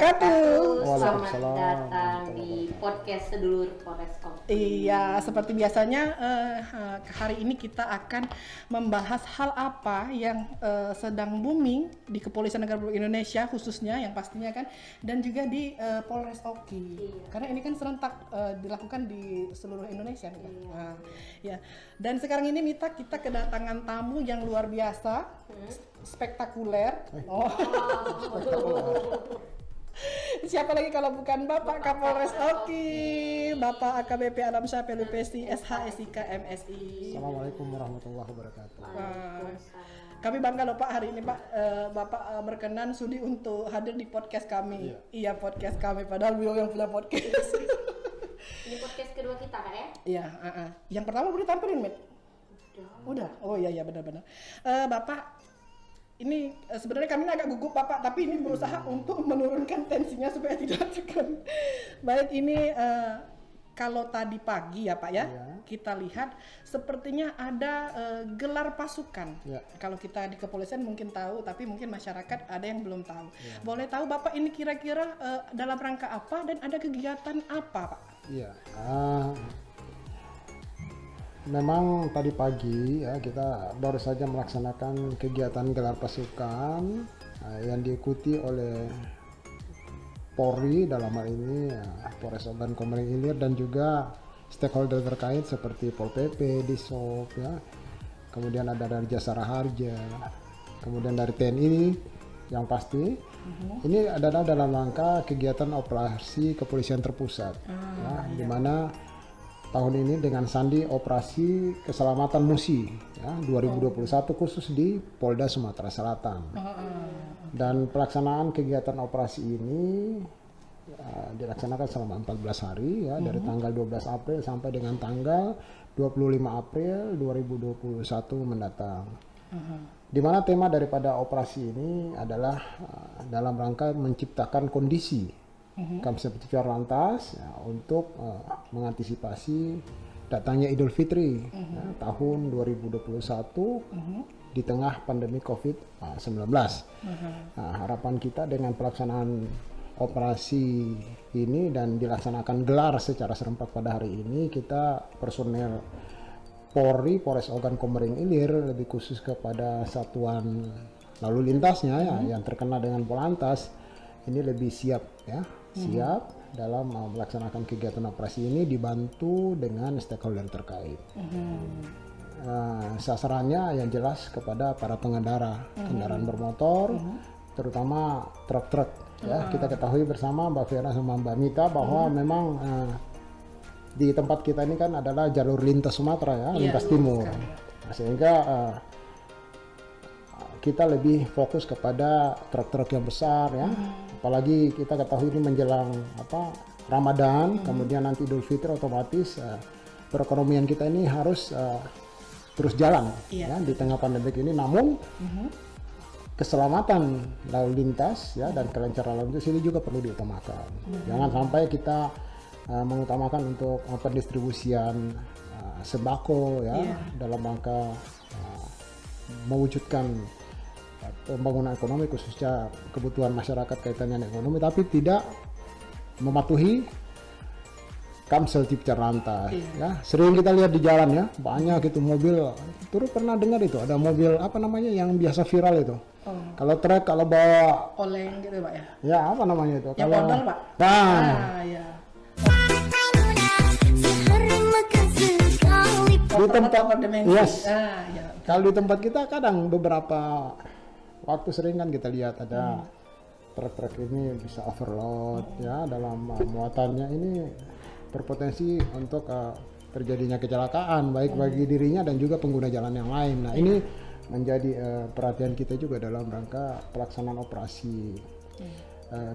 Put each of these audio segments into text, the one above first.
wabarakatuh. Selamat datang di podcast Sedulur Polres Oki. Iya, seperti biasanya hari ini kita akan membahas hal apa yang sedang booming di Kepolisian Negara Republik Indonesia khususnya yang pastinya kan, dan juga di Polres Oki. Iya. Karena ini kan serentak dilakukan di seluruh Indonesia. Nih. Iya. Nah, ya. Dan sekarang ini Mita, kita kedatangan tamu yang luar biasa, spektakuler. Siapa lagi kalau bukan Bapak Kapolres Oki, Bapak AKBP Alamsyah PLUPSI SHSIK MSI. Assalamualaikum warahmatullahi wabarakatuh. Kami bangga loh Pak hari ini Pak, Bapak berkenan sudi untuk hadir di podcast kami. Iya, podcast kami, padahal beliau yang punya podcast. Ini podcast kedua kita kan ya? Iya, yang pertama udah tampilin, Mit? Udah. Oh iya benar-benar. Bapak, ini sebenarnya kami agak gugup Bapak, tapi ini berusaha untuk menurunkan tensinya supaya tidak tekan. Baik, ini kalau tadi pagi ya Pak ya, kita lihat sepertinya ada gelar pasukan. Kalau kita di kepolisian mungkin tahu, tapi mungkin masyarakat ada yang belum tahu. Boleh tahu Bapak ini kira-kira dalam rangka apa dan ada kegiatan apa Pak? Iya, memang tadi pagi ya kita baru saja melaksanakan kegiatan gelar pasukan yang diikuti oleh Polri dalam hal ini Polres Ogan Komering Ilir dan juga stakeholder terkait seperti Pol PP, Dishub ya. Kemudian ada dari Jasara Harja, kemudian dari TNI yang pasti. Ini adalah dalam rangka kegiatan operasi kepolisian terpusat di mana tahun ini dengan sandi operasi keselamatan Musi ya, 2021 khusus di Polda Sumatera Selatan. Dan pelaksanaan kegiatan operasi ini dilaksanakan selama 14 hari ya, dari tanggal 12 April sampai dengan tanggal 25 April 2021 mendatang. Di mana tema daripada operasi ini adalah dalam rangka menciptakan kondisi Kamtipmas Lantas ya, untuk mengantisipasi datangnya Idul Fitri ya, tahun 2021 di tengah pandemi COVID-19. Nah, harapan kita dengan pelaksanaan operasi ini dan dilaksanakan gelar secara serempak pada hari ini, kita personel Polri Polres Ogan Komering Ilir lebih khusus kepada satuan lalu lintasnya ya, yang terkena dengan Polantas ini lebih siap ya, siap dalam melaksanakan kegiatan operasi ini dibantu dengan stakeholder terkait. Sasarannya yang jelas kepada para pengendara kendaraan bermotor, terutama truk-truk ya. Kita ketahui bersama Mbak Vera sama Mbak Mita bahwa memang di tempat kita ini kan adalah jalur lintas Sumatera ya, lintas timur. Nah, sehingga kita lebih fokus kepada truk-truk yang besar ya. Apalagi kita ketahui ini menjelang Ramadan, kemudian nanti Idul Fitri, otomatis perekonomian kita ini harus terus jalan ya di tengah pandemi ini. Namun keselamatan lalu lintas ya dan kelancaran lalu lintas ini juga perlu diutamakan. Jangan sampai kita mengutamakan untuk pendistribusian sembako ya dalam rangka mewujudkan pembangunan ekonomi khususnya kebutuhan masyarakat kaitannya dengan ekonomi, tapi tidak mematuhi Kamtipmas Lantas ya. Sering kita lihat di jalan ya, banyak itu mobil. Terus pernah dengar itu ada mobil apa namanya yang biasa viral itu. Kalau truk kalau bawa oleng gitu Pak ya. Ya, apa namanya itu? Yang kalau modal Pak. Ya. Di tempat kalau di tempat kita kadang beberapa waktu sering kan kita lihat ada truk-truk ini bisa overload ya dalam muatannya, ini berpotensi untuk terjadinya kecelakaan baik bagi dirinya dan juga pengguna jalan yang lain. Nah, ini menjadi perhatian kita juga dalam rangka pelaksanaan operasi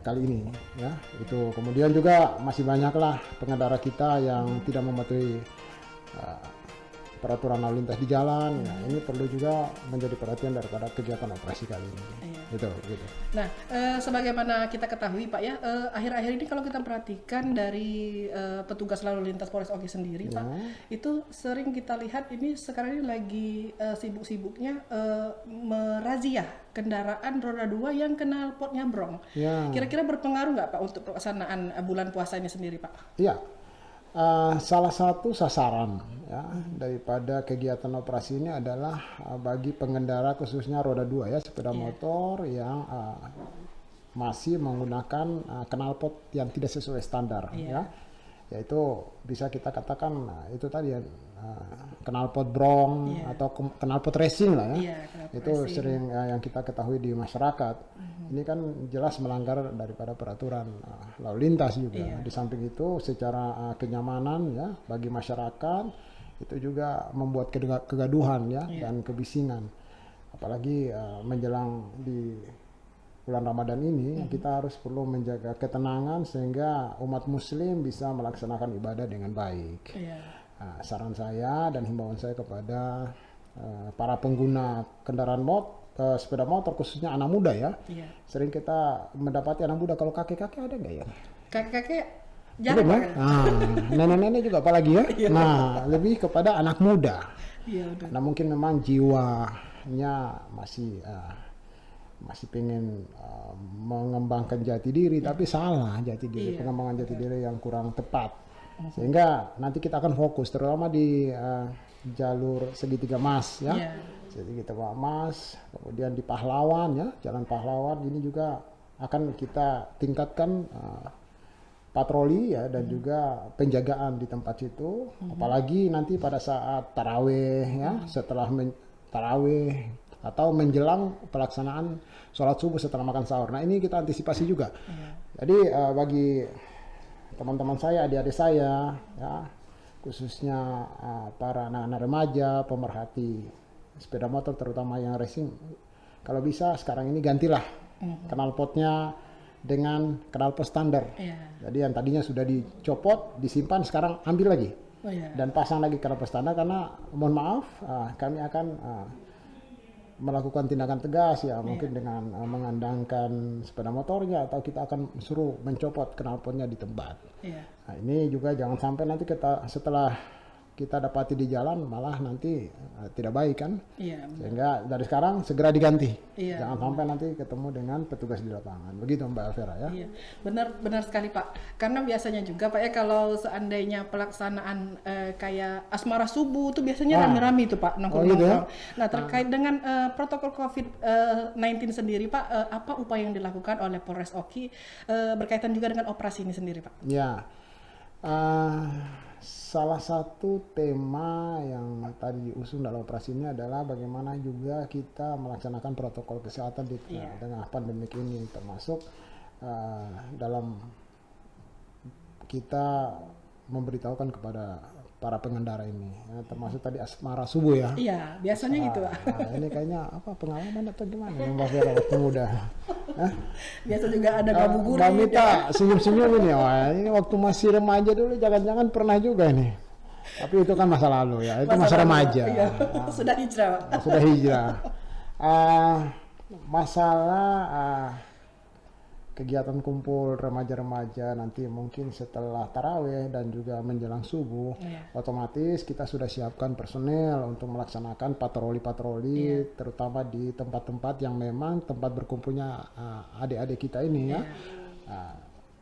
kali ini ya. Itu kemudian juga masih banyaklah pengendara kita yang tidak mematuhi peraturan lalu lintas di jalan. Ya, ini perlu juga menjadi perhatian daripada kegiatan operasi kali ini. Gitu. Nah, sebagaimana kita ketahui Pak ya, akhir-akhir ini kalau kita perhatikan dari petugas lalu lintas Polres Oki sendiri Pak, itu sering kita lihat ini sekarang ini lagi sibuk-sibuknya merazia kendaraan roda 2 yang knalpotnya brong. Ya. Kira-kira berpengaruh nggak Pak untuk pelaksanaan bulan puasa ini sendiri Pak? Iya. Salah satu sasaran ya daripada kegiatan operasi ini adalah bagi pengendara khususnya roda 2 ya, sepeda motor yang masih menggunakan knalpot yang tidak sesuai standar ya, yaitu bisa kita katakan itu tadi ya, knalpot brong atau knalpot racing lah ya, itu sering yang kita ketahui di masyarakat. Ini kan jelas melanggar daripada peraturan lalu lintas juga. Di samping itu secara kenyamanan ya bagi masyarakat itu juga membuat kegaduhan ya dan kebisingan. Apalagi menjelang di bulan Ramadan ini kita harus perlu menjaga ketenangan sehingga umat muslim bisa melaksanakan ibadah dengan baik. Saran saya dan himbauan saya kepada para pengguna kendaraan sepeda motor khususnya anak muda ya. Sering kita mendapati anak muda, kalau kakek-kakek ada nggak ya? Kakek-kakek jarang ya? Nenek-nenek juga apalagi ya. Nah, lebih kepada anak muda. Nah, mungkin memang jiwanya masih pengen mengembangkan jati diri, tapi salah jati diri, pengembangan jati diri yang kurang tepat. Sehingga nanti kita akan fokus terutama di jalur segitiga emas ya. Segitiga emas, kemudian di Pahlawan ya, Jalan Pahlawan ini juga akan kita tingkatkan patroli ya dan juga penjagaan di tempat situ. Apalagi nanti pada saat taraweh ya, setelah taraweh atau menjelang pelaksanaan sholat subuh setelah makan sahur. Nah, ini kita antisipasi juga. Jadi bagi teman-teman saya, adik-adik saya ya, khususnya para anak-anak remaja pemerhati sepeda motor terutama yang racing, kalau bisa sekarang ini gantilah knalpotnya dengan knalpot standar. Jadi yang tadinya sudah dicopot, disimpan, sekarang ambil lagi dan pasang lagi knalpot standar, karena mohon maaf kami akan melakukan tindakan tegas ya, mungkin dengan mengandangkan sepeda motornya atau kita akan suruh mencopot knalpotnya di tempat. Nah, ini juga jangan sampai nanti setelah kita dapati di jalan malah nanti tidak baik kan. Sehingga dari sekarang segera diganti. Jangan sampai nanti ketemu dengan petugas di lapangan. Begitu Mbak Alvera ya. Benar sekali Pak. Karena biasanya juga Pak ya, kalau seandainya pelaksanaan kayak asmara subuh itu biasanya rame-rame itu Pak nongkrong-nongkrong. Gitu ya? Nah, terkait dengan protokol COVID-19 sendiri Pak, apa upaya yang dilakukan oleh Polres Oki berkaitan juga dengan operasi ini sendiri Pak? Ya. Salah satu tema yang tadi diusung dalam operasi ini adalah bagaimana juga kita melaksanakan protokol kesehatan di tengah pandemik ini, termasuk dalam kita memberitahukan kepada para pengendara ini, ya, termasuk tadi asmara subuh ya. Iya, biasanya gitu Pak. Ini kayaknya pengalaman atau gimana Mbak Vera waktu muda? Biasa juga ada ngabuburit. Mbak Mita senyum-senyum ini, wah ini waktu masih remaja dulu, jangan-jangan pernah juga nih. Tapi itu kan masa lalu ya, itu masa remaja. Iya. Sudah hijrah Pak. Sudah hijrah. Masalah kegiatan kumpul remaja-remaja nanti mungkin setelah taraweh dan juga menjelang subuh, otomatis kita sudah siapkan personel untuk melaksanakan patroli-patroli, terutama di tempat-tempat yang memang tempat berkumpulnya adik-adik kita ini ya.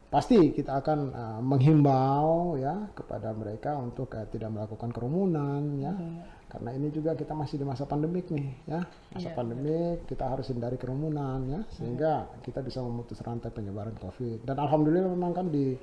Pasti kita akan menghimbau ya kepada mereka untuk tidak melakukan kerumunan ya. Karena ini juga kita masih di masa pandemik nih ya. Masa pandemik kita harus hindari kerumunan ya, sehingga kita bisa memutus rantai penyebaran COVID. Dan alhamdulillah memang kan di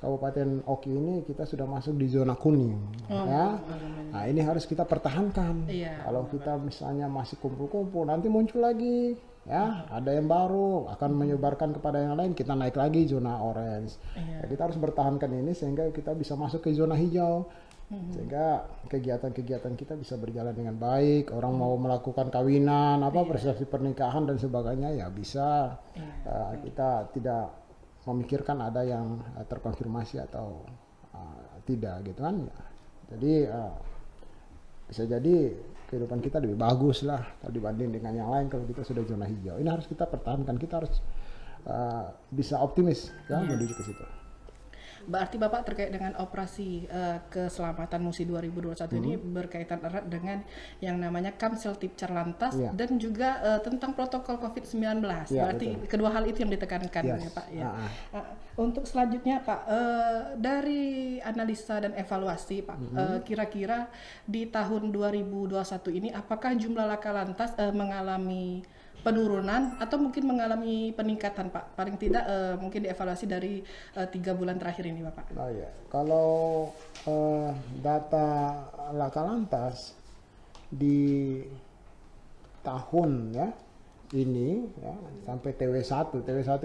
Kabupaten Oki ini kita sudah masuk di zona kuning ya. Nah, ini harus kita pertahankan. Kalau kita misalnya masih kumpul-kumpul, nanti muncul lagi ya, ada yang baru akan menyebarkan kepada yang lain, kita naik lagi zona orange. Ya, kita harus bertahankan ini sehingga kita bisa masuk ke zona hijau. Sehingga kegiatan-kegiatan kita bisa berjalan dengan baik. Orang mau melakukan kawinan, persepsi pernikahan dan sebagainya ya bisa. Kita tidak memikirkan ada yang terkonfirmasi atau tidak gitu kan. Jadi bisa jadi kehidupan kita lebih bagus lah kalau dibanding dengan yang lain kalau kita sudah zona hijau. Ini harus kita pertahankan, kita harus bisa optimis ya menuju ke situ. Berarti Bapak terkait dengan operasi keselamatan MUSI 2021 ini berkaitan erat dengan yang namanya Kamseltib Carlantas dan juga tentang protokol COVID-19. Berarti betul. Kedua hal itu yang ditekankan ya Pak ya. Untuk selanjutnya Pak, dari analisa dan evaluasi Pak, kira-kira di tahun 2021 ini apakah jumlah laka lantas mengalami penurunan atau mungkin mengalami peningkatan Pak? Paling tidak mungkin dievaluasi dari 3 bulan terakhir ini Bapak. Oh ya, kalau data laka lantas di tahun ya ini ya sampai TW1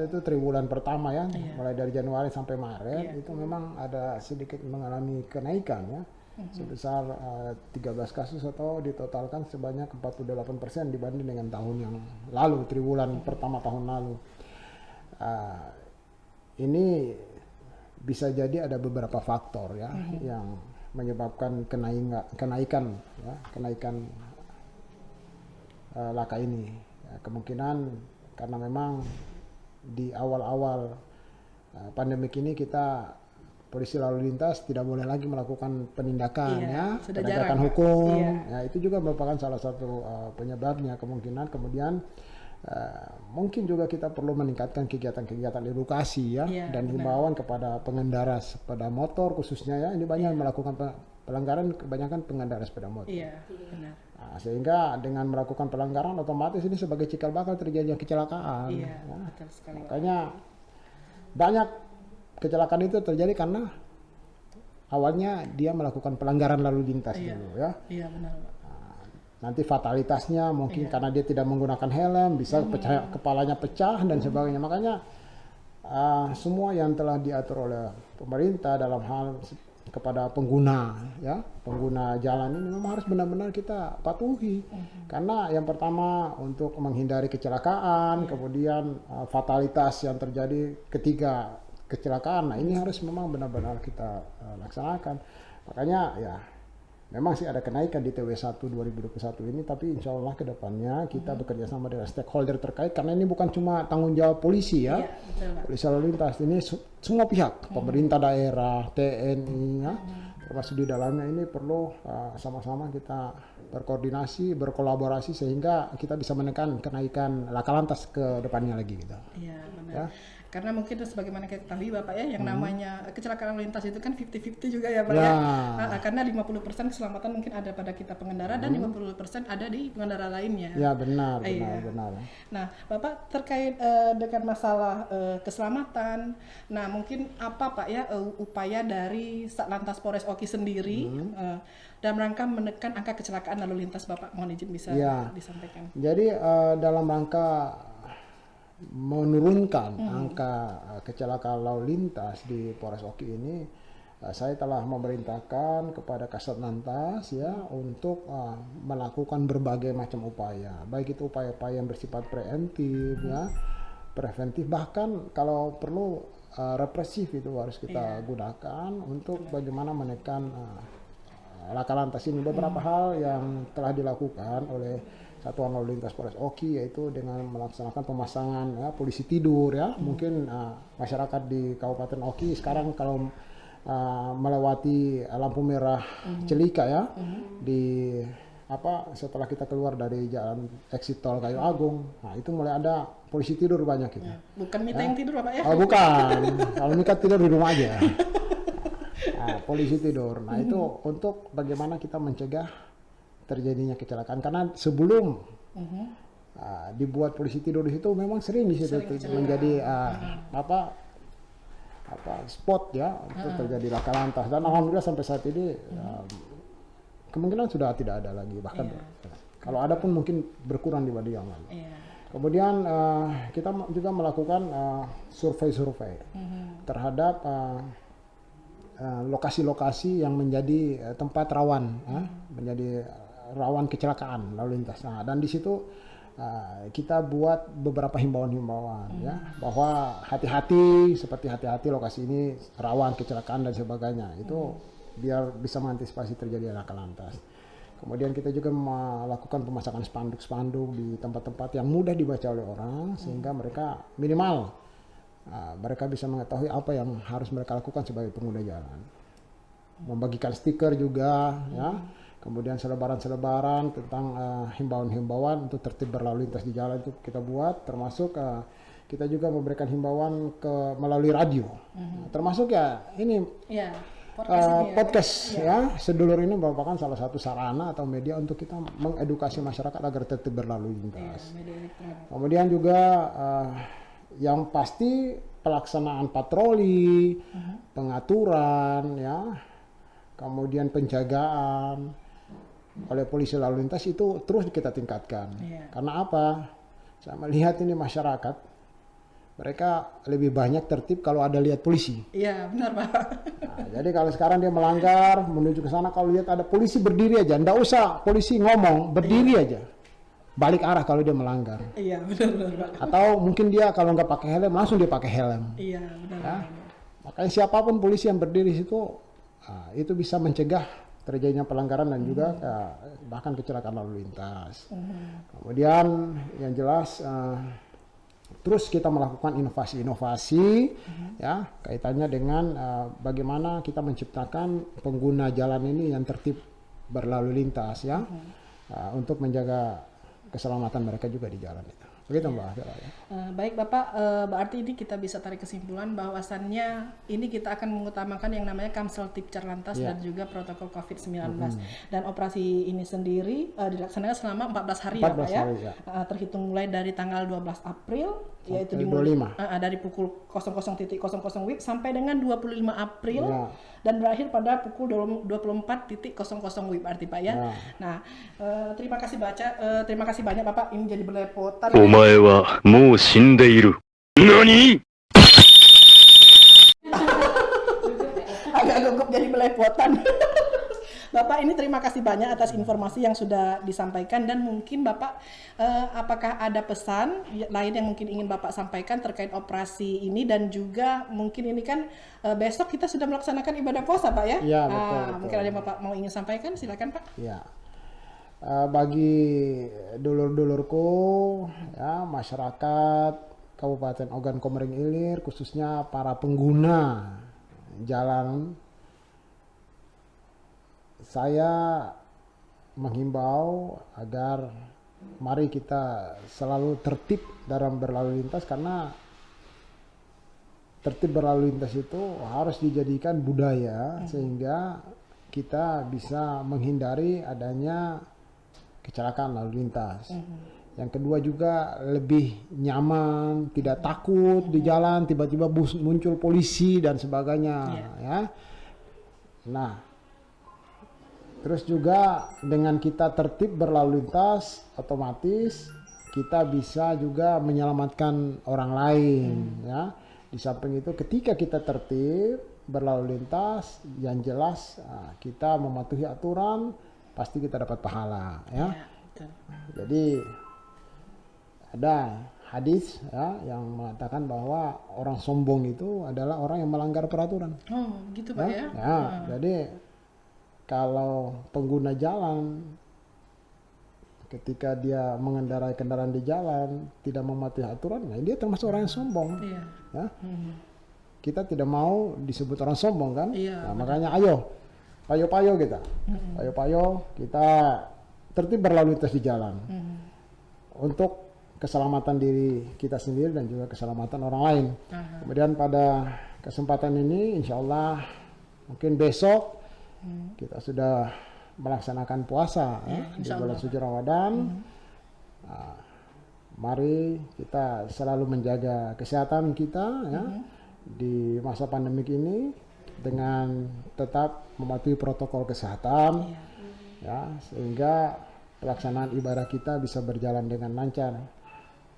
itu triwulan pertama ya, mulai dari Januari sampai Maret itu memang ada sedikit mengalami kenaikan ya. Sebesar 13 kasus atau ditotalkan sebanyak 48% dibanding dengan tahun yang lalu, triwulan pertama tahun lalu. Ini bisa jadi ada beberapa faktor ya yang menyebabkan kenaikan laka ini. Ya, kemungkinan karena memang di awal-awal pandemik ini kita polisi lalu lintas tidak boleh lagi melakukan penindakan penegakan hukum. Ya, itu juga merupakan salah satu penyebabnya kemungkinan. Kemudian mungkin juga kita perlu meningkatkan kegiatan-kegiatan edukasi dan himbauan kepada pengendara sepeda motor khususnya ya. Ini banyak melakukan pelanggaran, kebanyakan pengendara sepeda motor. Benar. Nah, sehingga dengan melakukan pelanggaran otomatis ini sebagai cikal bakal terjadinya kecelakaan. Betul sekali. Makanya banyak kecelakaan itu terjadi karena awalnya dia melakukan pelanggaran lalu lintas dulu ya. Iya benar Pak. Nanti fatalitasnya mungkin karena dia tidak menggunakan helm, bisa kepalanya pecah dan sebagainya. Makanya semua yang telah diatur oleh pemerintah dalam hal kepada pengguna jalan ini memang harus benar-benar kita patuhi. Karena yang pertama untuk menghindari kecelakaan, kemudian fatalitas yang terjadi ketika kecelakaan. Nah, ini harus memang benar-benar kita laksanakan. Makanya ya memang sih ada kenaikan di TW1 2021 ini, tapi insya Allah ke depannya kita bekerja sama dengan stakeholder terkait karena ini bukan cuma tanggung jawab polisi ya. Polisi lalu lintas ini semua pihak, pemerintah daerah, TNI ya. Termasuk di dalamnya ini perlu sama-sama kita berkoordinasi, berkolaborasi sehingga kita bisa menekan kenaikan laka lantas ke depannya lagi gitu. Iya, benar. Ya. Karena mungkin sebagaimana kita ketahui Bapak ya, yang namanya kecelakaan lalu lintas itu kan 50-50 juga ya Pak ya. Karena 50% keselamatan mungkin ada pada kita pengendara dan 50% ada di pengendara lainnya. Ya benar. Nah Bapak terkait dengan masalah keselamatan, nah mungkin apa Pak ya upaya dari Satlantas Polres Oki sendiri dalam rangka menekan angka kecelakaan lalu lintas Bapak, mohon izin bisa disampaikan. Jadi dalam rangka menurunkan angka kecelakaan lalu lintas di Polres Oki ini, saya telah memerintahkan kepada Kasatlantas ya untuk melakukan berbagai macam upaya, baik itu upaya-upaya yang bersifat preventif ya, bahkan kalau perlu represif itu harus kita gunakan untuk bagaimana menekan laka lantas ini. Beberapa hal yang telah dilakukan oleh Satuan Lalu Lintas Polres Oki yaitu dengan melaksanakan pemasangan polisi tidur ya. Mungkin masyarakat di Kabupaten Oki sekarang kalau melewati lampu merah Celika ya di setelah kita keluar dari jalan exit tol Kayu Agung, nah itu mulai ada polisi tidur banyak itu. Bukan Mita yang tidur Bapak ya? Oh bukan, kalau Mita tidur di rumah aja. Polisi tidur. Nah itu untuk bagaimana kita mencegah terjadinya kecelakaan, karena sebelum dibuat polisi tidur di situ memang sering di situ menjadi spot ya untuk terjadi laka lantas, dan alhamdulillah sampai saat ini kemungkinan sudah tidak ada lagi, bahkan kalau ada pun mungkin berkurang dibanding yang lalu. Kemudian kita juga melakukan survei terhadap lokasi-lokasi yang menjadi tempat rawan menjadi rawan kecelakaan lalu lintas. Nah, dan di situ kita buat beberapa himbauan-himbauan ya, bahwa hati-hati, seperti hati-hati lokasi ini rawan kecelakaan dan sebagainya. Itu biar bisa mengantisipasi terjadi laka lantas. Kemudian kita juga melakukan pemasangan spanduk-spanduk di tempat-tempat yang mudah dibaca oleh orang sehingga mereka minimal mereka bisa mengetahui apa yang harus mereka lakukan sebagai pengguna jalan. Membagikan stiker juga, ya. Kemudian selebaran-selebaran tentang himbauan-himbauan untuk tertib berlalu lintas di jalan itu kita buat, termasuk kita juga memberikan himbauan melalui radio. Termasuk ya ini podcast ya. Sedulur ini merupakan salah satu sarana atau media untuk kita mengedukasi masyarakat agar tertib berlalu lintas. Kemudian juga yang pasti pelaksanaan patroli, pengaturan, ya, kemudian penjagaan oleh polisi lalu lintas itu terus kita tingkatkan. Karena apa? Saya melihat ini masyarakat, mereka lebih banyak tertib kalau ada lihat polisi. Iya, benar Pak. Nah, jadi kalau sekarang dia melanggar menuju ke sana, kalau lihat ada polisi berdiri aja, ndak usah polisi ngomong, berdiri aja. Balik arah kalau dia melanggar. Iya, benar Pak. Atau mungkin dia kalau nggak pakai helm langsung dia pakai helm. Iya, benar. Ya? Makanya siapapun polisi yang berdiri situ itu bisa mencegah terjadinya pelanggaran dan juga bahkan kecelakaan lalu lintas. Kemudian yang jelas terus kita melakukan inovasi-inovasi ya kaitannya dengan bagaimana kita menciptakan pengguna jalan ini yang tertib berlalu lintas ya untuk menjaga keselamatan mereka juga di jalan itu. Begitu Mbak. Baik Bapak, berarti ini kita bisa tarik kesimpulan bahwasannya ini kita akan mengutamakan yang namanya Kamseltib Carlantas dan juga protokol COVID-19. Dan operasi ini sendiri dilaksanakan selama 14 hari 14 ya Pak ya. Terhitung mulai dari tanggal 12 April sampai yaitu dimulai dari pukul 00.00 WIB sampai dengan 25 April dan berakhir pada pukul 24.00 WIB arti Pak ya. Nah, terima kasih banyak Bapak, ini jadi belepotan. Omae wa mou shindeiru. Nani? Agak gugup jadi belepotan. Bapak ini terima kasih banyak atas informasi yang sudah disampaikan dan mungkin Bapak apakah ada pesan lain yang mungkin ingin Bapak sampaikan terkait operasi ini dan juga mungkin ini kan besok kita sudah melaksanakan ibadah puasa Pak ya? Iya betul. Mungkin ada yang Bapak mau ingin sampaikan, silakan Pak. Iya. Bagi dulur-dulurku ya masyarakat Kabupaten Ogan Komering Ilir khususnya para pengguna jalan, saya menghimbau agar mari kita selalu tertib dalam berlalu lintas karena tertib berlalu lintas itu harus dijadikan budaya sehingga kita bisa menghindari adanya kecelakaan lalu lintas. Yang kedua juga lebih nyaman, tidak takut di jalan tiba-tiba muncul polisi dan sebagainya ya. Nah, terus juga dengan kita tertib berlalu lintas otomatis kita bisa juga menyelamatkan orang lain ya. Di samping itu ketika kita tertib berlalu lintas yang jelas kita mematuhi aturan pasti kita dapat pahala ya. Jadi ada hadis ya yang mengatakan bahwa orang sombong itu adalah orang yang melanggar peraturan. Oh, gitu Pak ya. Jadi kalau pengguna jalan ketika dia mengendarai kendaraan di jalan tidak mematuhi aturan, nah dia termasuk orang yang sombong. Ya. Kita tidak mau disebut orang sombong kan? Nah, makanya ayo payo-payo kita. Payo-payo kita tertib berlalu lintas di jalan. Untuk keselamatan diri kita sendiri dan juga keselamatan orang lain. Kemudian pada kesempatan ini insya Allah mungkin besok kita sudah melaksanakan puasa di bulan suci Ramadan. Mari kita selalu menjaga kesehatan kita ya di masa pandemik ini dengan tetap mematuhi protokol kesehatan ya sehingga pelaksanaan ibadah kita bisa berjalan dengan lancar.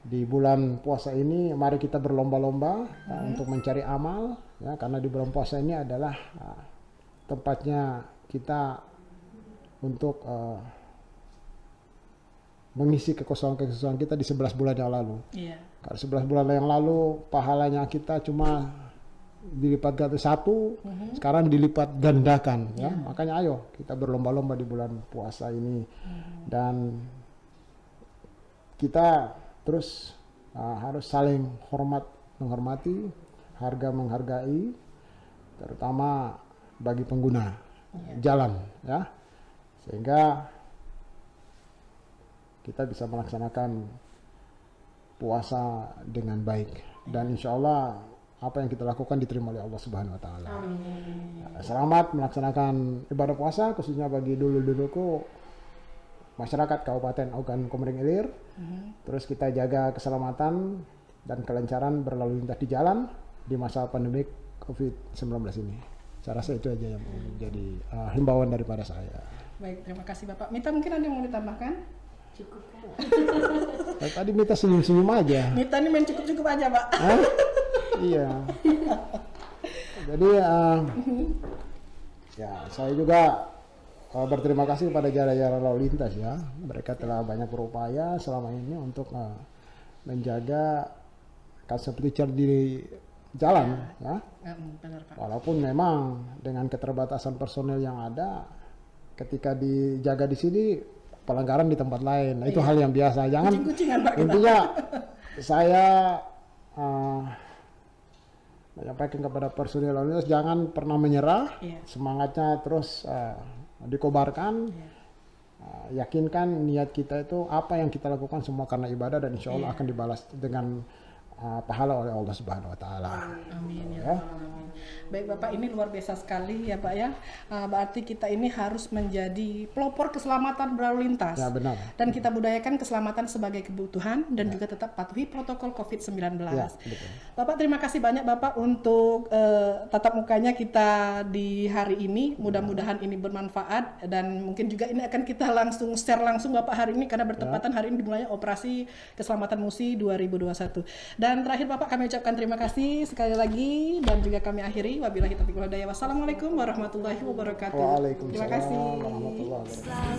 Di bulan puasa ini mari kita berlomba-lomba untuk mencari amal ya karena di bulan puasa ini adalah tempatnya kita untuk mengisi kekosongan-kekosongan kita di 11 bulan yang lalu. Kalau 11 bulan yang lalu pahalanya kita cuma dilipat gandakan satu, sekarang dilipat gandakan ya. Makanya ayo kita berlomba-lomba di bulan puasa ini dan kita terus harus saling menghormati, menghargai, terutama bagi pengguna jalan ya, sehingga kita bisa melaksanakan puasa dengan baik dan insya Allah apa yang kita lakukan diterima oleh Allah Subhanahu Wa Taala. Selamat melaksanakan ibadah puasa khususnya bagi dulu-duluku masyarakat Kabupaten Ogan Komering Ilir. Terus kita jaga keselamatan dan kelancaran berlalu lintas di jalan di masa pandemi COVID-19 ini. Saya rasa itu aja yang menjadi himbauan daripada saya. Baik, terima kasih Bapak. Mita, mungkin ada yang mau ditambahkan? Cukup kan? Tadi Mita senyum-senyum aja. Mita ini main cukup-cukup aja, Pak. Hah? Iya. Jadi ya saya juga berterima kasih kepada jara-jara lalu lintas ya. Mereka telah banyak berupaya selama ini untuk menjaga seperti di jalan ya. Benar, Pak. Walaupun memang dengan keterbatasan personel yang ada, ketika dijaga di sini pelanggaran di tempat lain. Nah, itu hal yang biasa. Jangan Kucing-kucingan, Pak, kita. intinya saya menyampaikan kepada personel lalu lintas jangan pernah menyerah. Semangatnya terus dikobarkan. Yakinkan niat kita itu apa yang kita lakukan semua karena ibadah dan insya Allah akan dibalas dengan pahala oleh Allah Subhanahu Wa Taala. Amin ya Rabbal Alamin. Baik Bapak, ini luar biasa sekali ya Pak ya. Berarti kita ini harus menjadi pelopor keselamatan berlalu lintas. Ya benar. Dan kita budayakan keselamatan sebagai kebutuhan dan juga tetap patuhi protokol COVID-19. Ya, betul. Bapak, terima kasih banyak Bapak untuk tatap mukanya kita di hari ini. Mudah-mudahan ini bermanfaat dan mungkin juga ini akan kita langsung share langsung Bapak hari ini karena bertepatan hari ini dimulainya operasi keselamatan MUSI 2021. Dan terakhir Bapak kami ucapkan terima kasih sekali lagi dan juga kami akhiri wabillahi taufiq wal hidayah. Wassalamualaikum warahmatullahi wabarakatuh. Waalaikumsalam Terima kasih. warahmatullahi wabarakatuh.